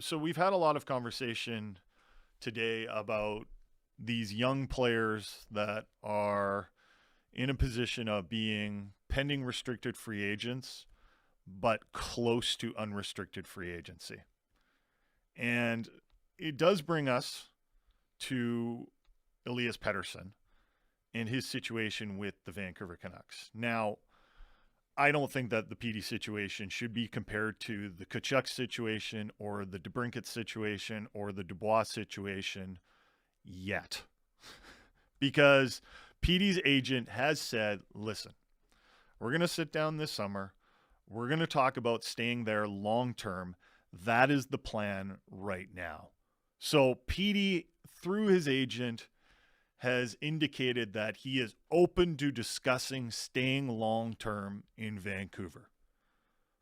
So we've had a lot of conversation today about these young players that are in a position of being pending restricted free agents, but close to unrestricted free agency. And it does bring us to Elias Pettersson and his situation with the Vancouver Canucks. Now, I don't think that the PD situation should be compared to the Tkachuk situation or the DeBrincat situation or the Dubois situation yet. Because PD's agent has said, listen, we're going to sit down this summer. We're going to talk about staying there long term. That is the plan right now. So PD, through his agent, has indicated that he is open to discussing staying long-term in Vancouver.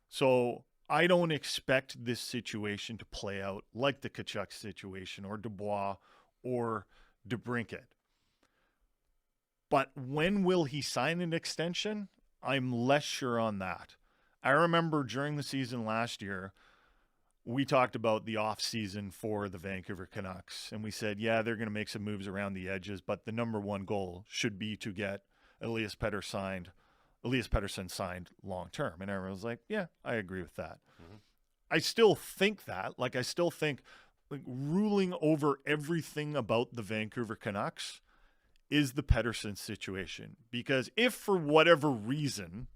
So I don't expect this situation to play out like the Tkachuk situation or Dubois or DeBrincat. But when will he sign an extension? I'm less sure on that. I remember during the season last year, we talked about the offseason for the Vancouver Canucks, and we said, yeah, they're going to make some moves around the edges, but the number one goal should be to get Elias Pettersson signed long-term. And everyone was like, yeah, I agree with that. Mm-hmm. I still think that. Like, I still think ruling over everything about the Vancouver Canucks is the Pettersson situation. Because if for whatever reason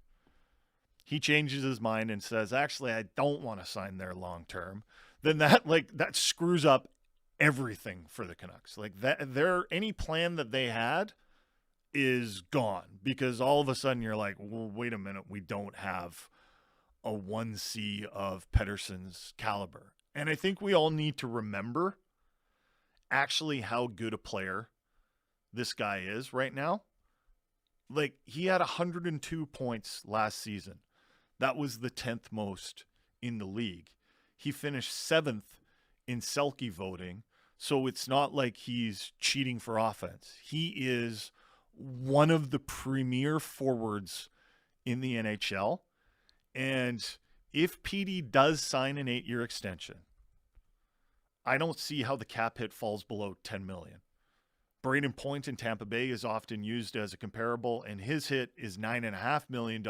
he changes his mind and says, actually, I don't want to sign there long-term, then that screws up everything for the Canucks. Like any plan that they had is gone, because all of a sudden you're like, well, wait a minute, we don't have a 1C of Pettersson's caliber. And I think we all need to remember actually how good a player this guy is right now. Like, he had 102 points last season. That was the 10th most in the league. He finished 7th in Selke voting, so it's not like he's cheating for offense. He is one of the premier forwards in the NHL. And if PD does sign an 8-year extension, I don't see how the cap hit falls below $10 million. Braden Point in Tampa Bay is often used as a comparable, and his hit is $9.5 million,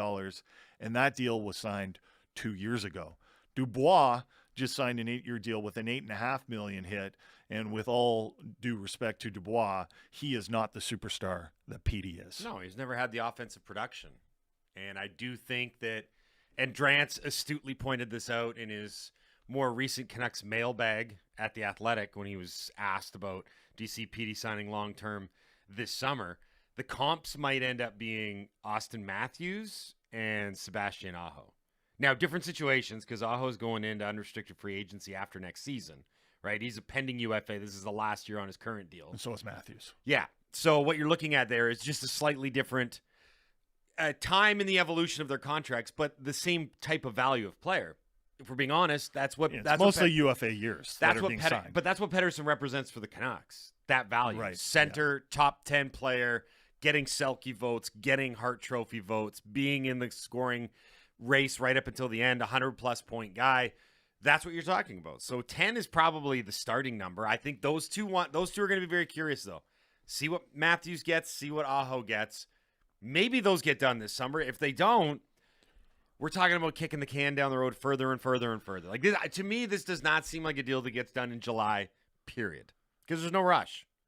and that deal was signed 2 years ago. Dubois just signed an 8-year deal with an $8.5 million hit, and with all due respect to Dubois, he is not the superstar that PD is. No, he's never had the offensive production. And I do think that, and Drance astutely pointed this out in his more recent Canucks mailbag at The Athletic when he was asked about DC PD signing long-term this summer, the comps might end up being Austin Matthews and Sebastian Aho. Now, different situations, because Aho's going into unrestricted free agency after next season, right? He's a pending UFA. This is the last year on his current deal. And so is Matthews. Yeah. So what you're looking at there is just a slightly different time in the evolution of their contracts, but the same type of value of player. If we're being honest, that's mostly UFA years. That's what signed. But that's what Pettersson represents for the Canucks. That value, right? Center, top 10 player, getting Selke votes, getting Hart Trophy votes, being in the scoring race right up until the end, 100-plus point guy. That's what you're talking about. So 10 is probably the starting number. I think those two are going to be very curious though. See what Matthews gets, see what Aho gets. Maybe those get done this summer. If they don't, we're talking about kicking the can down the road further and further and further. Like this, to me, this does not seem like a deal that gets done in July, period. Because there's no rush.